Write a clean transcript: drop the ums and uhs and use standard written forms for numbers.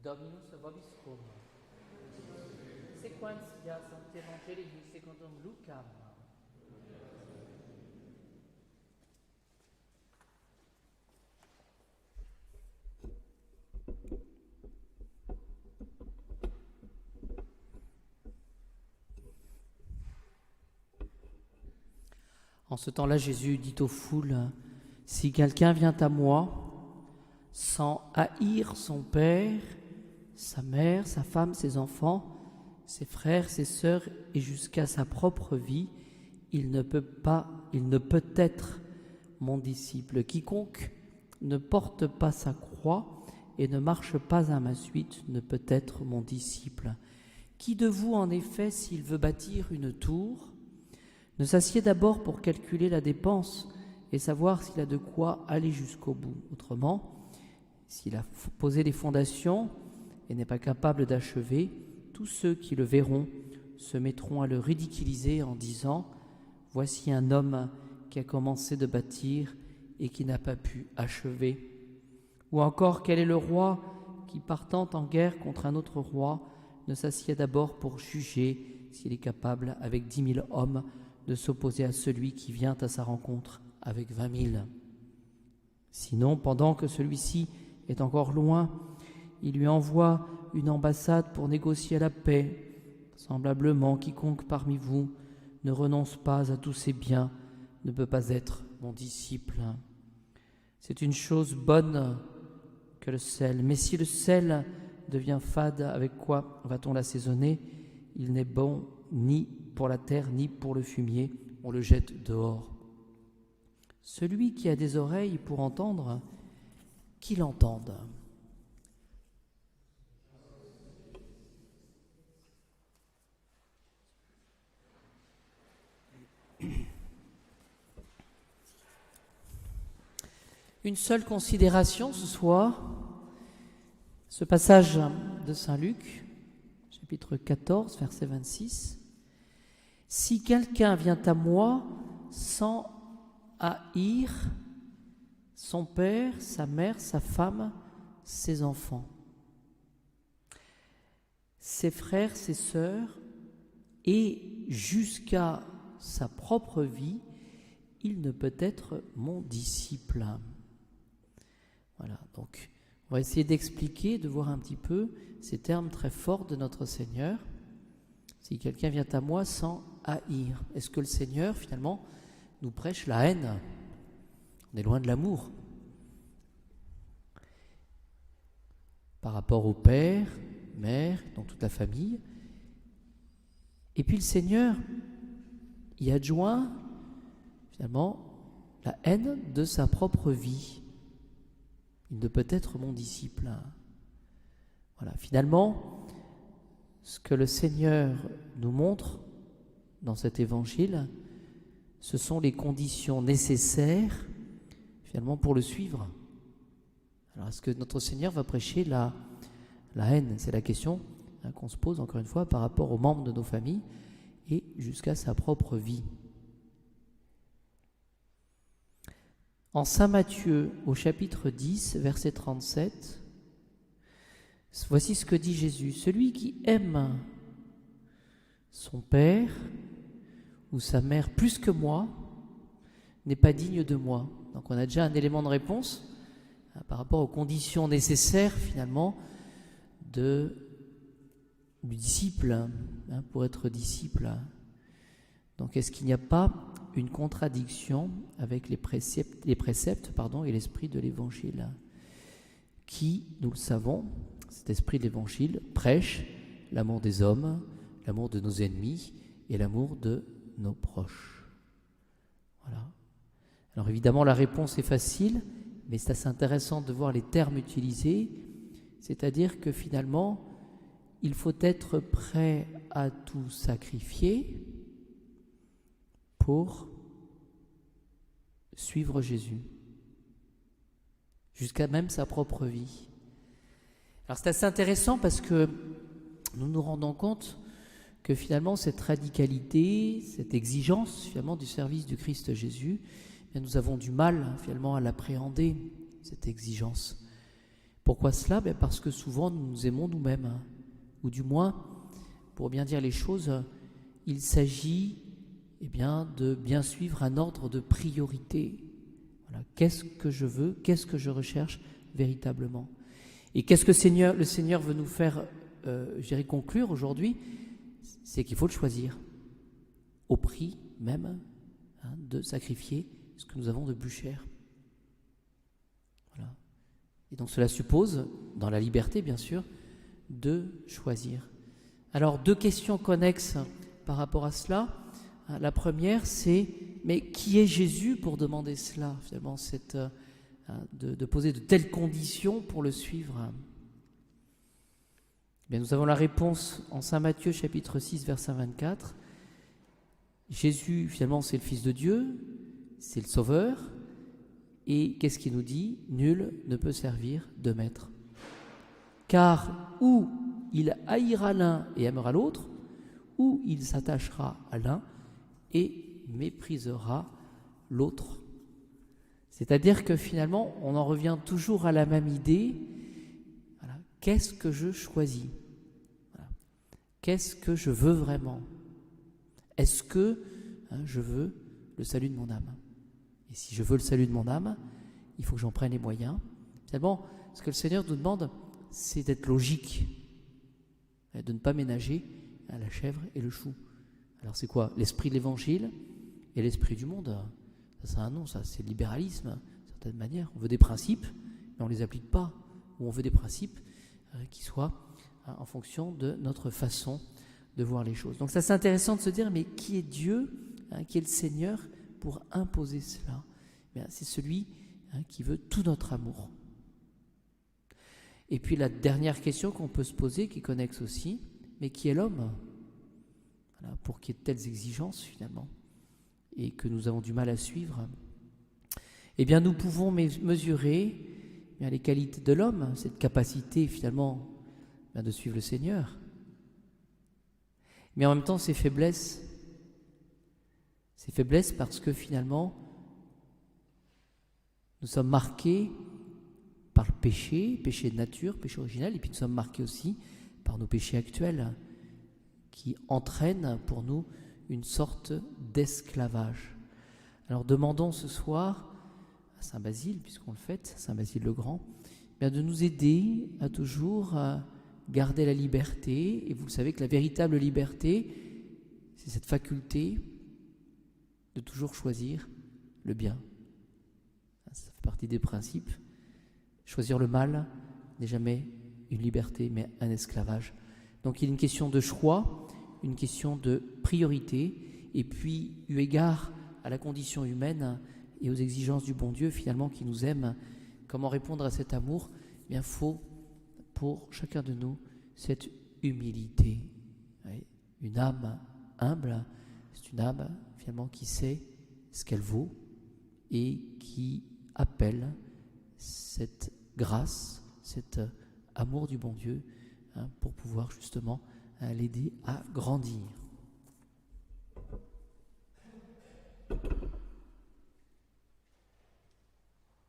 Dominus vobiscum. Sequentia Sancti Evangelii secundum Lucam. En ce temps-là, Jésus dit aux foules, « Si quelqu'un vient à moi, sans haïr son père, sa mère, sa femme, ses enfants, ses frères, ses sœurs et jusqu'à sa propre vie, il ne peut être mon disciple. Quiconque ne porte pas sa croix et ne marche pas à ma suite ne peut être mon disciple. Qui de vous, en effet, s'il veut bâtir une tour, ne s'assied d'abord pour calculer la dépense et savoir s'il a de quoi aller jusqu'au bout. Autrement, s'il a posé les fondations et n'est pas capable d'achever, tous ceux qui le verront se mettront à le ridiculiser en disant « Voici un homme qui a commencé de bâtir et qui n'a pas pu achever. » Ou encore, quel est le roi qui, partant en guerre contre un autre roi, ne s'assied d'abord pour juger s'il est capable, avec 10 000 hommes, de s'opposer à celui qui vient à sa rencontre avec 20 000. Sinon, pendant que celui-ci est encore loin, il lui envoie une ambassade pour négocier la paix. Semblablement, quiconque parmi vous ne renonce pas à tous ses biens ne peut pas être mon disciple. C'est une chose bonne que le sel, mais si le sel devient fade, avec quoi va-t-on l'assaisonner? Il n'est bon ni pour la terre, ni pour le fumier, on le jette dehors. Celui qui a des oreilles pour entendre, qu'il entende. Une seule considération ce soir, ce passage de Saint Luc, chapitre 14, verset 26. « Si quelqu'un vient à moi sans haïr son père, sa mère, sa femme, ses enfants, ses frères, ses sœurs, et jusqu'à sa propre vie, il ne peut être mon disciple. » Voilà, donc on va essayer d'expliquer, de voir un petit peu ces termes très forts de notre Seigneur. Si quelqu'un vient à moi sans haïr, est-ce que le Seigneur, finalement, nous prêche la haine? On est loin de l'amour. Par rapport au père, mère, donc toute la famille. Et puis le Seigneur y adjoint, finalement, la haine de sa propre vie. Il ne peut être mon disciple. Voilà, finalement, ce que le Seigneur nous montre dans cet évangile, ce sont les conditions nécessaires, finalement, pour le suivre. Alors, est-ce que notre Seigneur va prêcher la haine? C'est la question qu'on se pose, encore une fois, par rapport aux membres de nos familles et jusqu'à sa propre vie. En Saint Matthieu, au chapitre 10, verset 37, voici ce que dit Jésus. « Celui qui aime son père ou sa mère plus que moi n'est pas digne de moi. » Donc on a déjà un élément de réponse par rapport aux conditions nécessaires, finalement, du disciple, pour être disciple. Donc est-ce qu'il n'y a pas une contradiction avec les préceptes et l'esprit de l'Évangile qui, nous le savons, cet esprit de l'Évangile prêche l'amour des hommes, l'amour de nos ennemis et l'amour de nos proches. Voilà. Alors évidemment, la réponse est facile, mais c'est assez intéressant de voir les termes utilisés, c'est-à-dire que finalement, il faut être prêt à tout sacrifier pour suivre Jésus, jusqu'à même sa propre vie. Alors c'est assez intéressant parce que nous nous rendons compte que finalement cette radicalité, cette exigence finalement du service du Christ Jésus, eh bien, nous avons du mal finalement à l'appréhender, cette exigence. Pourquoi cela? Parce que souvent nous nous aimons nous-mêmes, hein. Ou du moins, pour bien dire les choses, il s'agit de bien suivre un ordre de priorité. Voilà. Qu'est-ce que je veux? Qu'est-ce que je recherche véritablement? Et qu'est-ce que le Seigneur veut nous faire conclure aujourd'hui? C'est qu'il faut le choisir, au prix même, hein, de sacrifier ce que nous avons de plus cher. Voilà. Et donc cela suppose, dans la liberté bien sûr, de choisir. Alors 2 questions connexes par rapport à cela. La première, c'est, mais qui est Jésus pour demander cela, finalement, de poser de telles conditions pour le suivre? Bien, nous avons la réponse en Saint Matthieu, chapitre 6, verset 24. Jésus, finalement, c'est le Fils de Dieu, c'est le Sauveur, et qu'est-ce qu'il nous dit? Nul ne peut servir de maître. Car ou il haïra l'un et aimera l'autre, ou il s'attachera à l'un et méprisera l'autre. C'est-à-dire que finalement, on en revient toujours à la même idée. Voilà. Qu'est-ce que je choisis? Voilà. Qu'est-ce que je veux vraiment? Est-ce que je veux le salut de mon âme? Et si je veux le salut de mon âme, il faut que j'en prenne les moyens. Finalement, ce que le Seigneur nous demande, c'est d'être logique, de ne pas ménager la chèvre et le chou. Alors c'est quoi? L'esprit de l'évangile et l'esprit du monde. Ça, c'est un nom, ça, c'est le libéralisme, d'une certaine manière. On veut des principes, mais on ne les applique pas. Ou on veut des principes qui soient en fonction de notre façon de voir les choses. Donc ça, c'est intéressant de se dire, mais qui est Dieu, qui est le Seigneur pour imposer cela? C'est celui qui veut tout notre amour. Et puis la dernière question qu'on peut se poser, qui est connexe aussi, mais qui est l'homme? Voilà, pour qu'il y ait de telles exigences finalement, et que nous avons du mal à suivre. Eh bien, nous pouvons mesurer les qualités de l'homme, cette capacité finalement de suivre le Seigneur. Mais en même temps, ses faiblesses parce que finalement, nous sommes marqués par le péché de nature, péché originel, et puis nous sommes marqués aussi par nos péchés actuels, qui entraînent pour nous une sorte d'esclavage. Alors demandons ce soir à Saint Basile, puisqu'on le fête, Saint Basile le Grand, de nous aider à toujours garder la liberté. Et vous le savez que la véritable liberté, c'est cette faculté de toujours choisir le bien. Ça fait partie des principes. Choisir le mal n'est jamais une liberté, mais un esclavage. Donc il y a une question de choix, une question de priorité, et puis eu égard à la condition humaine et aux exigences du bon Dieu finalement qui nous aime, comment répondre à cet amour? Il faut pour chacun de nous cette humilité. Une âme humble, c'est une âme finalement qui sait ce qu'elle vaut et qui appelle cette grâce, cet amour du bon Dieu pour pouvoir justement l'aider à grandir.